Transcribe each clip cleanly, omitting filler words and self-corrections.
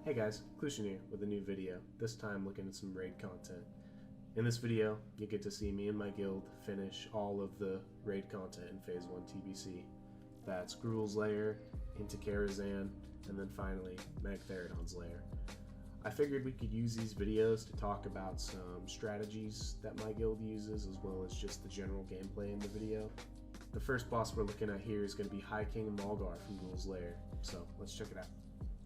Hey guys, Clushin here with a new video, this time looking at some raid content. In this video, you get to see me and my guild finish all of the raid content in Phase 1 TBC. That's Gruel's lair, into Karazhan, and then finally Magtheridon's lair. I figured we could use these videos to talk about some strategies that my guild uses, as well as just the general gameplay in the video. The first boss we're looking at here is going to be High King Malgar from Gruel's lair, so let's check it out.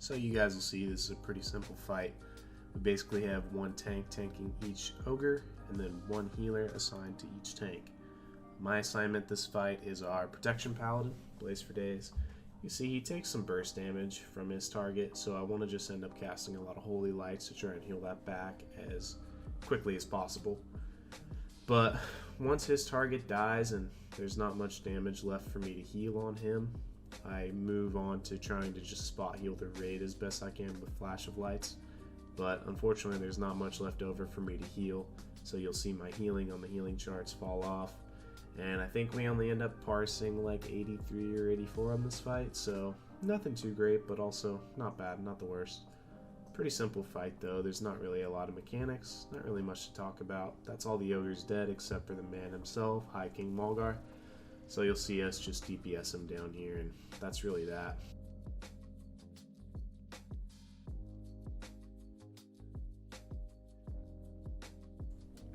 So you guys will see this is a pretty simple fight. We basically have one tank tanking each Ogre, and then one healer assigned to each tank. My assignment this fight is our Protection Paladin, Blaze for Days. You see he takes some burst damage from his target, so I want to just end up casting a lot of Holy Lights to try and heal that back as quickly as possible. But once his target dies and there's not much damage left for me to heal on him, I move on to trying to just spot heal the raid as best I can with Flash of Lights. But unfortunately there's not much left over for me to heal, so you'll see my healing on the healing charts fall off. And I think we only end up parsing like 83 or 84 on this fight, so nothing too great, but also not bad, not the worst. Pretty simple fight though, there's not really a lot of mechanics, not really much to talk about. That's all the Ogre's dead except for the man himself, High King Malgar. So you'll see us just DPS him down here, and that's really that.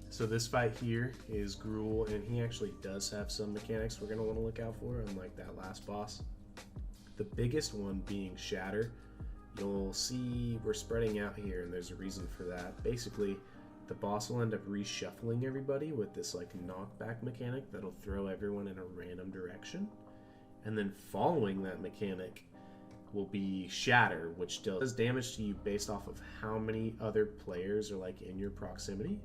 So this fight here is Gruel, and he actually does have some mechanics we're going to want to look out for, unlike that last boss. The biggest one being Shatter. You'll see we're spreading out here, and there's a reason for that. Basically, the boss will end up reshuffling everybody with this like knockback mechanic that'll throw everyone in a random direction. And then following that mechanic will be Shatter, which does damage to you based off of how many other players are like in your proximity.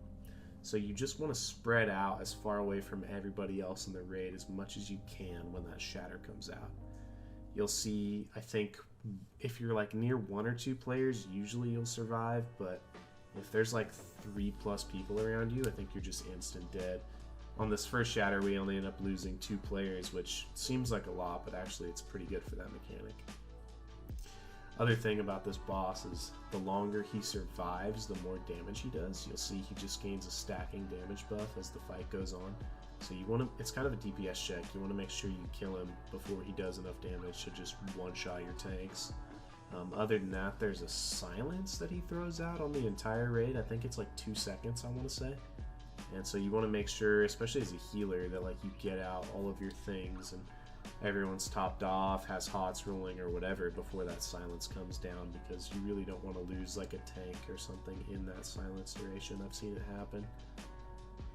So you just want to spread out as far away from everybody else in the raid as much as you can when that Shatter comes out. You'll see, I think, if you're like near one or two players, usually you'll survive, but if there's like 3+ people around you, I think you're just instant dead. On this first Shatter, we only end up losing 2 players, which seems like a lot, but actually it's pretty good for that mechanic. Other thing about this boss is the longer he survives, the more damage he does. You'll see he just gains a stacking damage buff as the fight goes on. So you want to, it's kind of a DPS check. You want to make sure you kill him before he does enough damage to just one-shot your tanks. Other than that, there's a silence that he throws out on the entire raid. I think it's like 2 seconds, I want to say. And so you want to make sure, especially as a healer, that like you get out all of your things and everyone's topped off, has HOTS rolling or whatever before that silence comes down, because you really don't want to lose like a tank or something in that silence duration. I've seen it happen.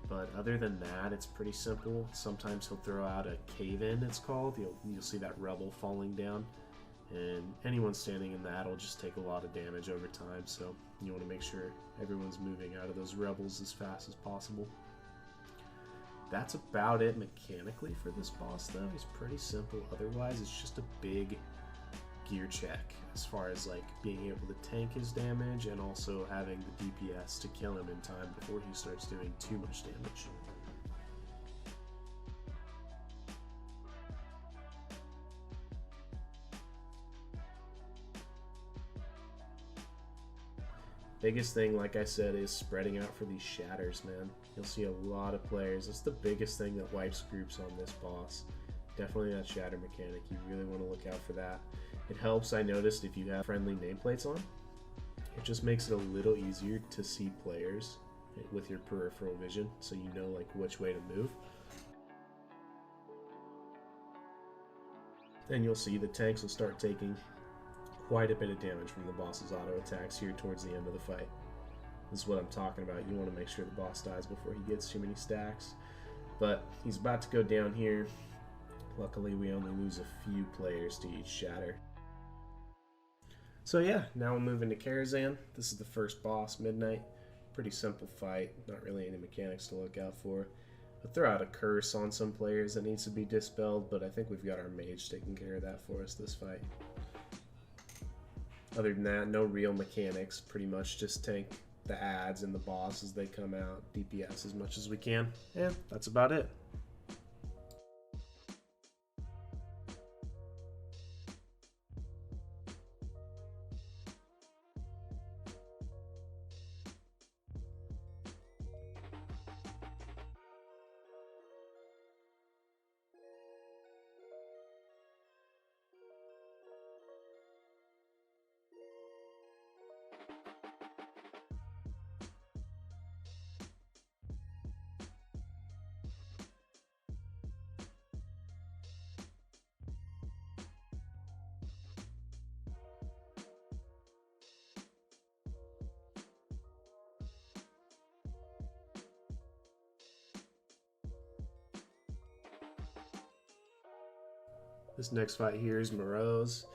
But other than that, it's pretty simple. Sometimes he'll throw out a cave-in, it's called. You'll see that rubble falling down, and anyone standing in that will just take a lot of damage over time, so you want to make sure everyone's moving out of those rebels as fast as possible. That's about it mechanically for this boss though. He's pretty simple. Otherwise, it's just a big gear check as far as like being able to tank his damage and also having the DPS to kill him in time before he starts doing too much damage. Biggest thing, like I said, is spreading out for these Shatters, man. You'll see a lot of players. It's the biggest thing that wipes groups on this boss. Definitely that Shatter mechanic. You really want to look out for that. It helps, I noticed, if you have friendly nameplates on. It just makes it a little easier to see players with your peripheral vision, so you know like which way to move. Then you'll see the tanks will start taking quite a bit of damage from the boss's auto attacks here towards the end of the fight. This is what I'm talking about. You want to make sure the boss dies before he gets too many stacks. But he's about to go down here. Luckily, we only lose a few players to each Shatter. So yeah, now we'll move into Karazhan. This is the first boss, Midnight. Pretty simple fight, not really any mechanics to look out for. I'll throw out a curse on some players that needs to be dispelled, but I think we've got our mage taking care of that for us this fight. Other than that, no real mechanics, pretty much just tank the ads and the boss as they come out, DPS as much as we can, and that's about it. This next fight here is Moroes.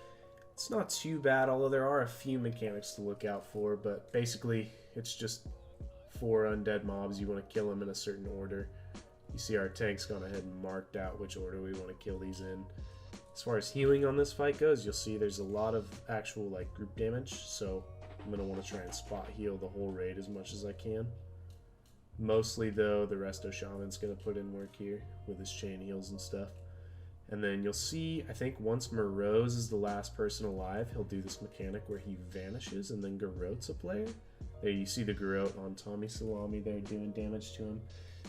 It's not too bad, although there are a few mechanics to look out for, but basically it's just 4 undead mobs. You want to kill them in a certain order. You see our tank's gone ahead and marked out which order we want to kill these in. As far as healing on this fight goes, you'll see there's a lot of actual like group damage, so I'm going to want to try and spot heal the whole raid as much as I can. Mostly though, the Resto Shaman's going to put in work here with his chain heals and stuff. And then you'll see, I think once Moroes is the last person alive, he'll do this mechanic where he vanishes and then garrotes a player. There you see the garrote on Tommy Salami there doing damage to him.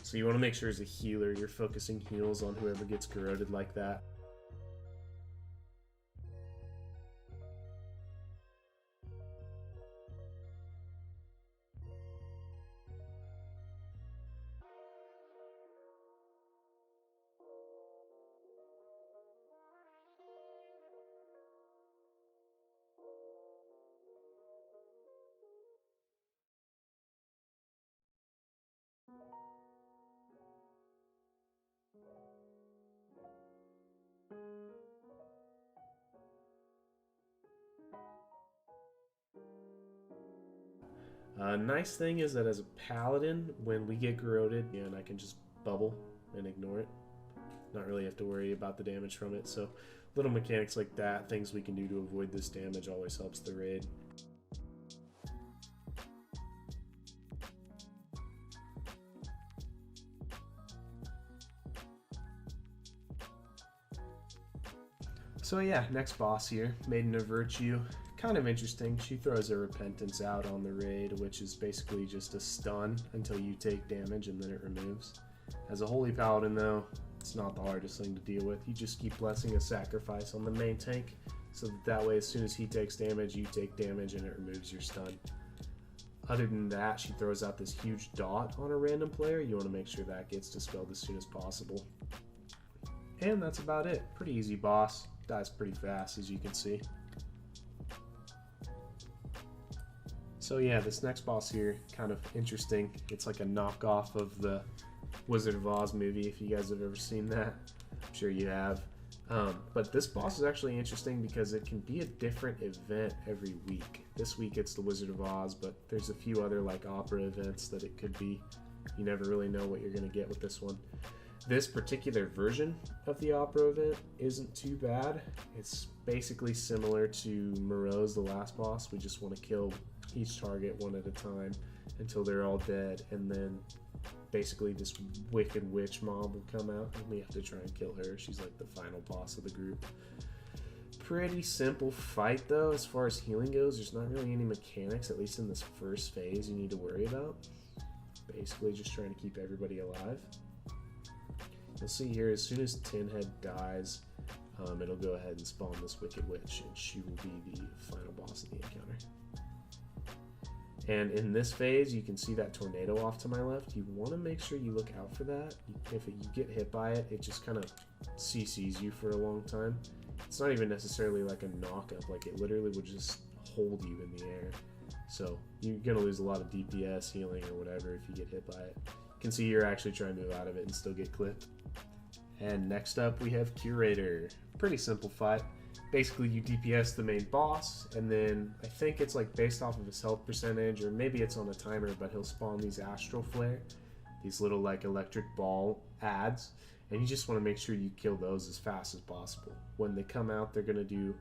So you want to make sure as a healer you're focusing heals on whoever gets garroted like that. Nice thing is that as a paladin, when we get garroted, and I can just bubble and ignore it. Not really have to worry about the damage from it. So little mechanics like that, things we can do to avoid this damage, always helps the raid. So yeah, next boss here, Maiden of Virtue. Kind of interesting. She throws a Repentance out on the raid, which is basically just a stun until you take damage and then it removes. As a Holy Paladin though, it's not the hardest thing to deal with. You just keep blessing a sacrifice on the main tank, so that way as soon as he takes damage, you take damage and it removes your stun. Other than that, she throws out this huge dot on a random player. You want to make sure that gets dispelled as soon as possible. And that's about it. Pretty easy boss. Dies pretty fast, as you can see. So yeah, this next boss here, kind of interesting. It's like a knockoff of the Wizard of Oz movie, if you guys have ever seen that. I'm sure you have. But this boss is actually interesting because it can be a different event every week. This week it's the Wizard of Oz, but there's a few other like opera events that it could be. You never really know what you're going to get with this one. This particular version of the opera event isn't too bad. It's basically similar to Moroes, the last boss. We just want to kill each target one at a time until they're all dead, and then basically this wicked witch mob will come out and we have to try and kill her. She's like the final boss of the group. Pretty simple fight though. As far as healing goes, there's not really any mechanics, at least in this first phase, you need to worry about. Basically just trying to keep everybody alive. You'll see here, as soon as Tin Head dies, it'll go ahead and spawn this Wicked Witch, and she will be the final boss of the encounter. And in this phase, you can see that tornado off to my left. You want to make sure you look out for that. If you get hit by it, it just kind of CCs you for a long time. It's not even necessarily like a knock-up, like it literally would just hold you in the air. So you're going to lose a lot of DPS, healing, or whatever if you get hit by it. You can see you're actually trying to move out of it and still get clipped. And next up we have Curator. Pretty simple fight. Basically you DPS the main boss, and then I think it's like based off of his health percentage, or maybe it's on a timer, but he'll spawn these Astral Flare, these little like electric ball ads, and you just want to make sure you kill those as fast as possible. When they come out, they're going to do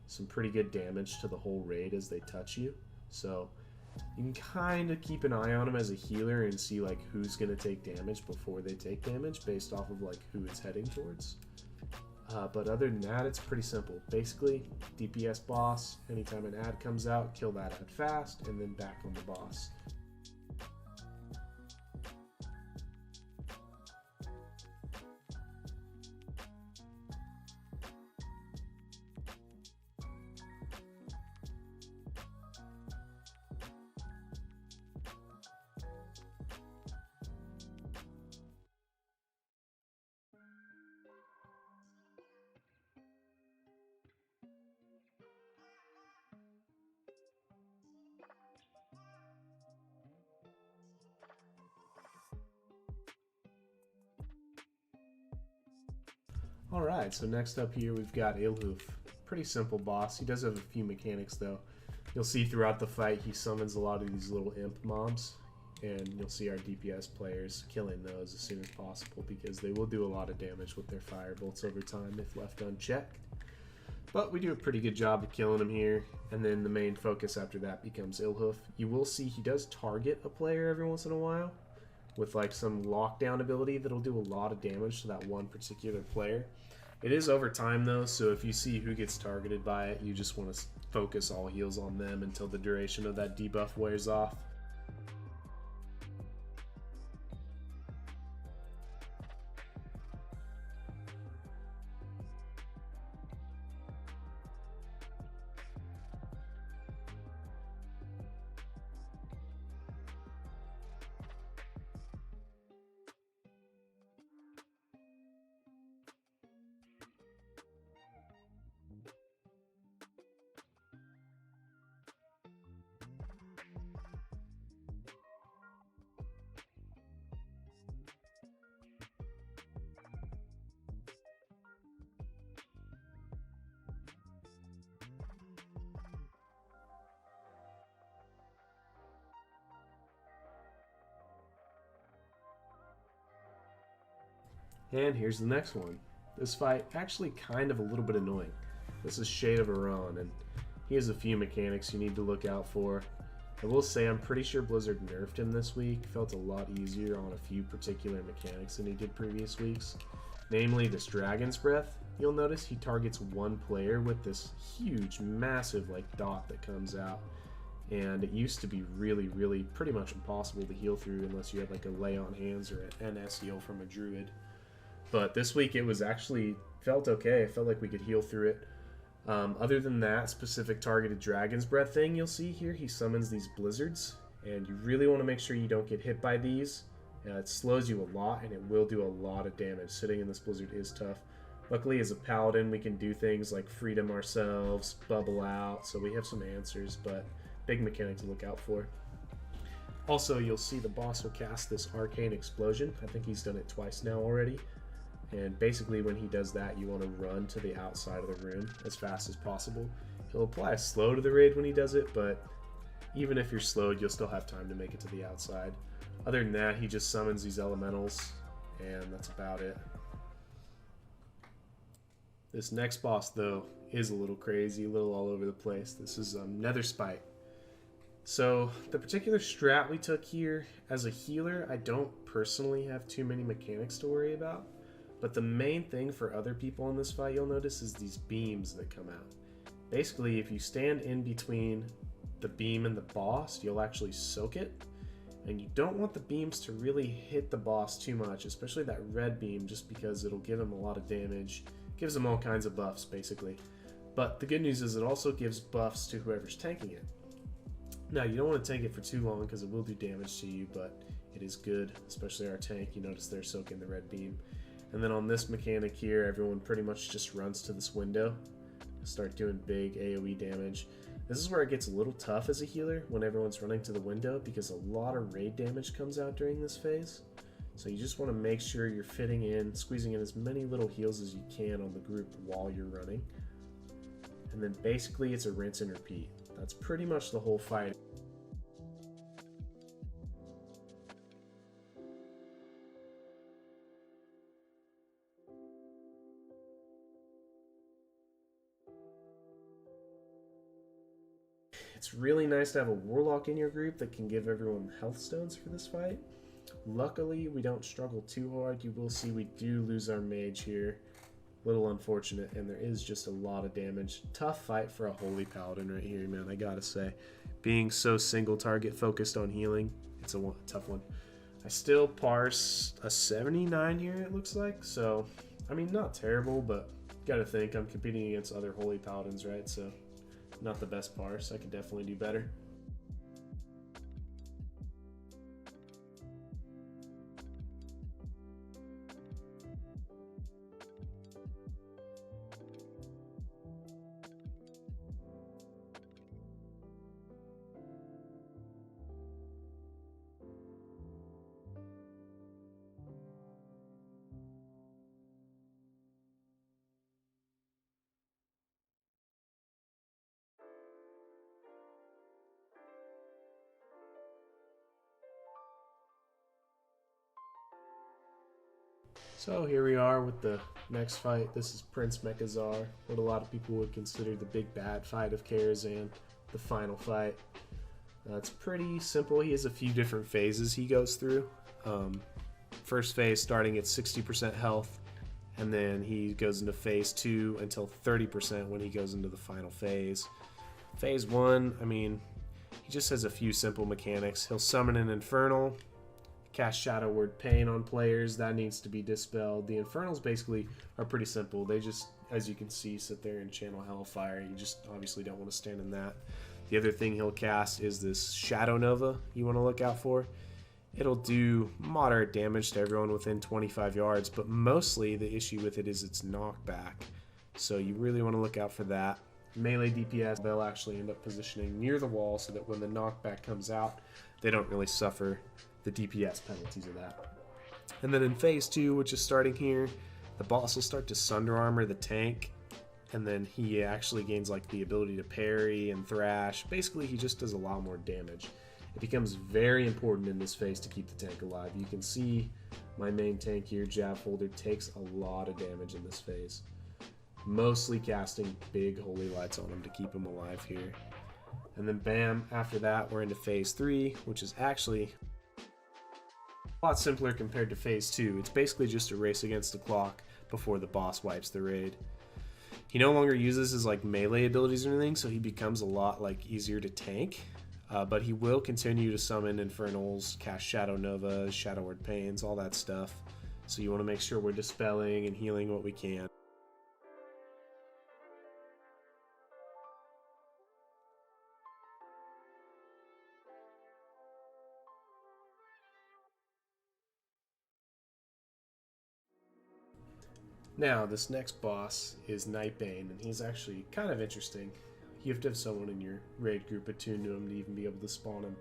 some pretty good damage to the whole raid as they touch you, so you can kind of keep an eye on them as a healer and see like who's going to take damage before they take damage based off of like who it's heading towards. But other than that, it's pretty simple. Basically, DPS boss, anytime an ad comes out, kill that ad fast, and then back on the boss. Alright, so next up here we've got Illhoof. Pretty simple boss. He does have a few mechanics though. You'll see throughout the fight he summons a lot of these little imp mobs, and you'll see our DPS players killing those as soon as possible because they will do a lot of damage with their fire bolts over time if left unchecked. But we do a pretty good job of killing him here, and then the main focus after that becomes Illhoof. You will see he does target a player every once in a while with like some lockdown ability that'll do a lot of damage to that one particular player. It is over time though, so if you see who gets targeted by it, you just want to focus all heals on them until the duration of that debuff wears off. And here's the next one. This fight actually kind of a little bit annoying. This is Shade of Iran, and he has a few mechanics you need to look out for. I will say I'm pretty sure Blizzard nerfed him this week. Felt a lot easier on a few particular mechanics than he did previous weeks. Namely this Dragon's Breath. You'll notice he targets one player with this huge, massive like dot that comes out. And it used to be really, pretty much impossible to heal through unless you had like a lay on hands or an NS heal from a druid. But this week it was actually felt okay. I felt like we could heal through it. Other than that specific targeted Dragon's Breath thing, you'll see here he summons these blizzards, and you really want to make sure you don't get hit by these. It slows you a lot, and it will do a lot of damage. Sitting in this blizzard is tough. Luckily, as a paladin, we can do things like freedom ourselves, bubble out, so we have some answers, but big mechanic to look out for. Also, you'll see the boss will cast this Arcane Explosion. I think he's done it twice now already. And basically when he does that, you want to run to the outside of the room as fast as possible. He'll apply a slow to the raid when he does it, but even if you're slowed, you'll still have time to make it to the outside. Other than that, he just summons these elementals, and that's about it. This next boss, though, is a little crazy, a little all over the place. This is Nether Spite. So the particular strat we took here, as a healer, I don't personally have too many mechanics to worry about. But the main thing for other people in this fight, you'll notice, is these beams that come out. Basically, if you stand in between the beam and the boss, you'll actually soak it. And you don't want the beams to really hit the boss too much, especially that red beam, just because it'll give him a lot of damage. Gives him all kinds of buffs, basically. But the good news is it also gives buffs to whoever's tanking it. Now, you don't want to tank it for too long because it will do damage to you, but it is good, especially our tank. You notice they're soaking the red beam. And then on this mechanic here, everyone pretty much just runs to this window, start doing big AoE damage. This is where it gets a little tough as a healer when everyone's running to the window because a lot of raid damage comes out during this phase. So you just want to make sure you're fitting in, squeezing in as many little heals as you can on the group while you're running. And then basically it's a rinse and repeat. That's pretty much the whole fight. It's really nice to have a warlock in your group that can give everyone health stones for this fight. Luckily, we don't struggle too hard. You will see we do lose our mage here. Little unfortunate, and there is just a lot of damage. Tough fight for a holy paladin right here, man, I gotta say. Being so single target focused on healing, it's a tough one. I still parse a 79 here, it looks like. So, I mean, not terrible, but gotta think I'm competing against other holy paladins, right? So, not the best parse. I could definitely do better. So here we are with the next fight. This is Prince Mekazar, what a lot of people would consider the big bad fight of Karazhan, the final fight. It's pretty simple. He has a few different phases he goes through. First phase starting at 60% health, and then he goes into phase 2 until 30% when he goes into the final phase. Phase 1, I mean, he just has a few simple mechanics. He'll summon an Infernal, cast Shadow Word Pain on players. That needs to be dispelled. The Infernals basically are pretty simple. They just, as you can see, sit there and channel Hellfire. You just obviously don't want to stand in that. The other thing he'll cast is this Shadow Nova you want to look out for. It'll do moderate damage to everyone within 25 yards, but mostly the issue with it is its knockback. So you really want to look out for that. Melee DPS, they'll actually end up positioning near the wall so that when the knockback comes out, they don't really suffer the DPS penalties of that. And then in phase 2, which is starting here, the boss will start to Sunder Armor the tank, and then he actually gains like the ability to parry and thrash. Basically, he just does a lot more damage. It becomes very important in this phase to keep the tank alive. You can see my main tank here, Jab Folder, takes a lot of damage in this phase. Mostly casting big holy lights on him to keep him alive here. And then bam, after that we're into phase 3, which is actually a lot simpler compared to phase 2. It's basically just a race against the clock before the boss wipes the raid. He no longer uses his like melee abilities or anything, so he becomes a lot like easier to tank. But he will continue to summon Infernals, cast Shadow Novas, Shadow Word Pains, all that stuff. So you want to make sure we're dispelling and healing what we can. Now, this next boss is Night Bane, and he's actually kind of interesting. You have to have someone in your raid group attuned to him to even be able to spawn him.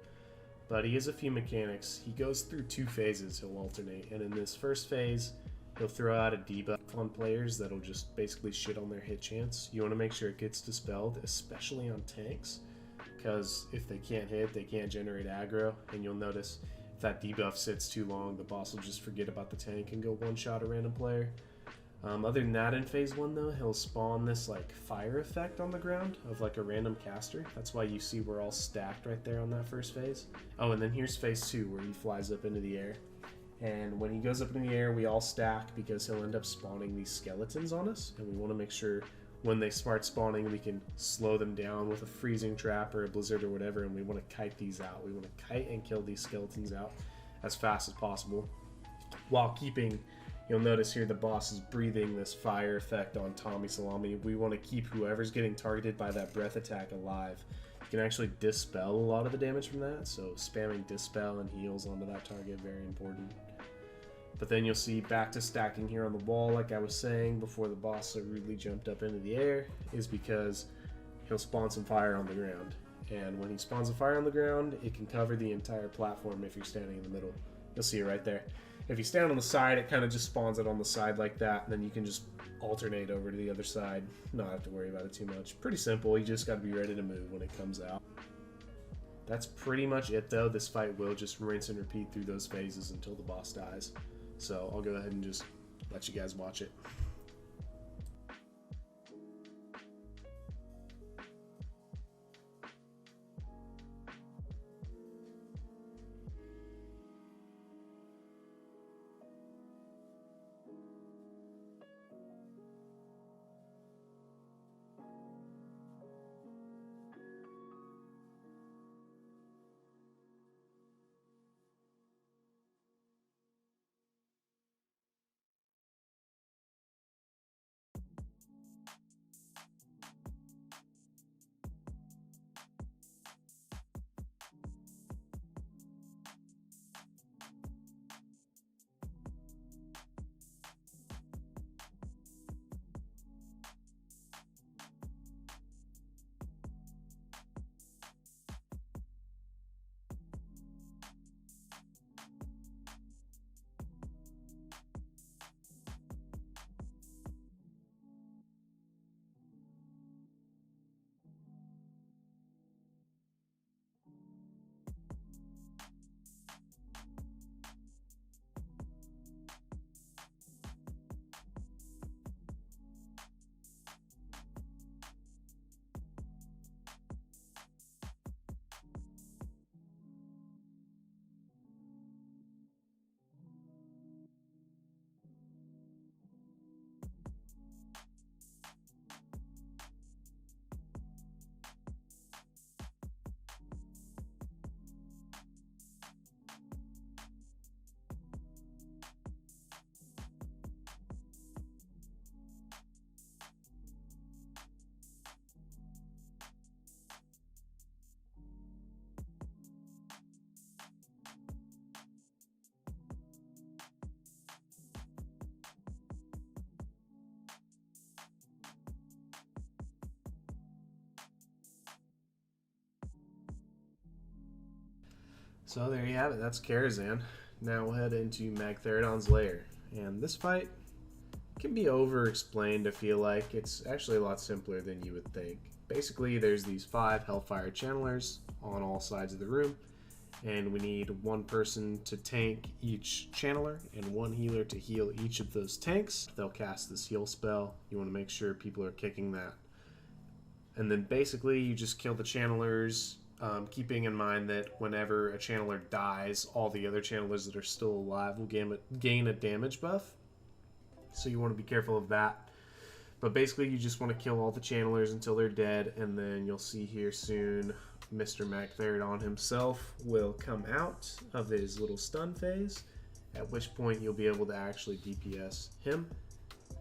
But he has a few mechanics. He goes through 2 phases, he'll alternate, and in this first phase, he'll throw out a debuff on players that'll just basically shit on their hit chance. You want to make sure it gets dispelled, especially on tanks, because if they can't hit, they can't generate aggro, and you'll notice if that debuff sits too long, the boss will just forget about the tank and go one-shot a random player. Other than that, in phase 1 though, he'll spawn this like fire effect on the ground of like a random caster. That's why you see we're all stacked right there on that first phase. Oh, and then here's phase 2 where he flies up into the air. And when he goes up in the air, we all stack because he'll end up spawning these skeletons on us. And we want to make sure when they start spawning, we can slow them down with a freezing trap or a blizzard or whatever. And we want to kite these out. We want to kite and kill these skeletons out as fast as possible while keeping... You'll notice here the boss is breathing this fire effect on Tommy Salami. We want to keep whoever's getting targeted by that breath attack alive. You can actually dispel a lot of the damage from that, so spamming dispel and heals onto that target, very important. But then you'll see back to stacking here on the wall, like I was saying before the boss so rudely jumped up into the air, is because he'll spawn some fire on the ground. And when he spawns a fire on the ground, it can cover the entire platform if you're standing in the middle. You'll see it right there. If you stand on the side, it kind of just spawns it on the side like that, and then you can just alternate over to the other side. Not have to worry about it too much. Pretty simple, you just got to be ready to move when it comes out. That's pretty much it though. This fight will just rinse and repeat through those phases until the boss dies. So I'll go ahead and just let you guys watch it. So there you have it, that's Karazhan. Now we'll head into Magtheridon's lair. And this fight can be over-explained, I feel like. It's actually a lot simpler than you would think. Basically, there's these 5 Hellfire Channelers on all sides of the room, and we need one person to tank each channeler and one healer to heal each of those tanks. They'll cast this heal spell. You want to make sure people are kicking that. And then basically you just kill the channelers, keeping in mind that whenever a channeler dies, all the other channelers that are still alive will gain a damage buff. So you want to be careful of that. But basically you just want to kill all the channelers until they're dead, and then you'll see here soon Mr. Magtheridon himself will come out of his little stun phase, at which point you'll be able to actually DPS him.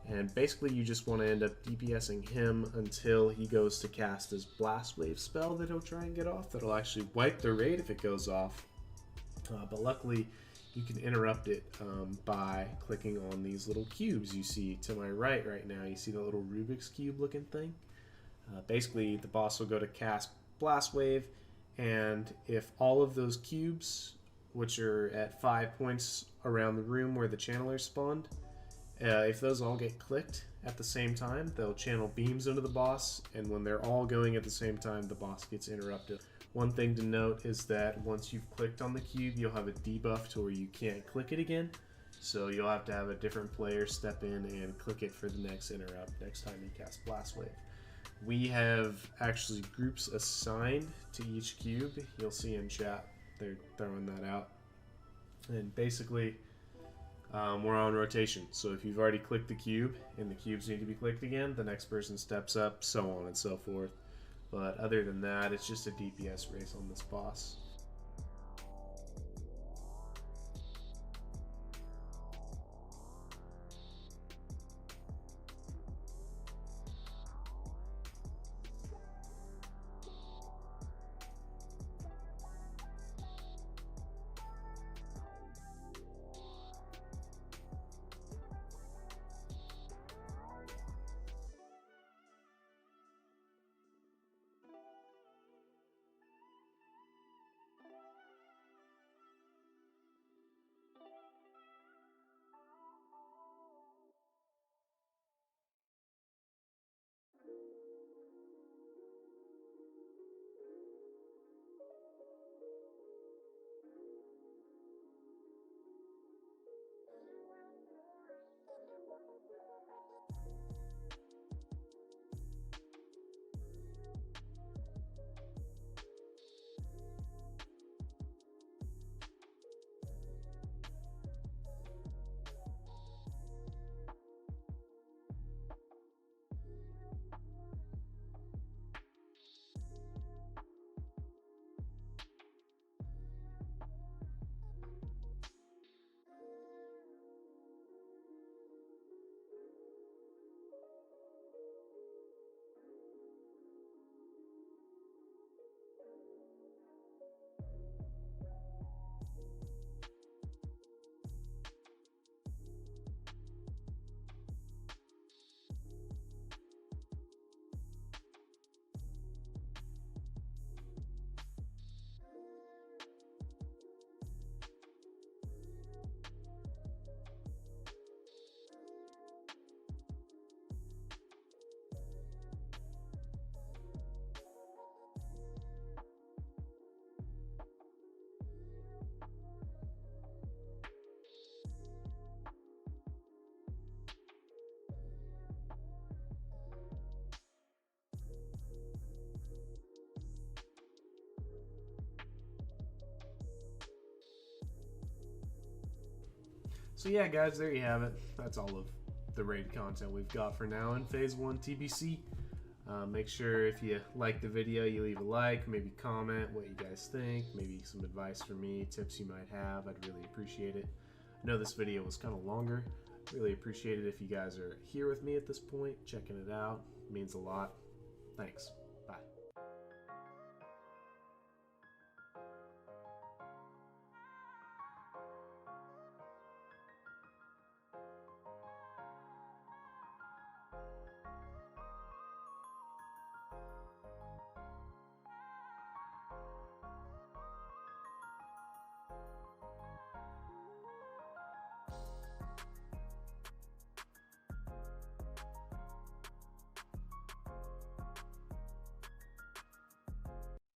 And basically you just want to end up DPSing him until he goes to cast his Blast Wave spell that he'll try and get off. That'll actually wipe the raid if it goes off. But luckily you can interrupt it by clicking on these little cubes you see to my right now. You see the little Rubik's Cube looking thing? Basically the boss will go to cast Blast Wave, and if all of those cubes, which are at 5 points around the room where the channeler spawned, if those all get clicked at the same time, they'll channel beams into the boss, and when they're all going at the same time, the boss gets interrupted. One thing to note is that once you've clicked on the cube, you'll have a debuff to where you can't click it again, so you'll have to have a different player step in and click it for the next interrupt next time you cast Blast Wave. We have actually groups assigned to each cube. You'll see in chat they're throwing that out. And basically, we're on rotation. So if you've already clicked the cube and the cubes need to be clicked again, the next person steps up, so on and so forth. But other than that, it's just a DPS race on this boss. So yeah, guys, there you have it. That's all of the raid content we've got for now in Phase 1 TBC. Make sure if you like the video, you leave a like, maybe comment what you guys think, maybe some advice for me, tips you might have. I'd really appreciate it. I know this video was kind of longer. Really appreciate it if you guys are here with me at this point, checking it out. It means a lot. Thanks.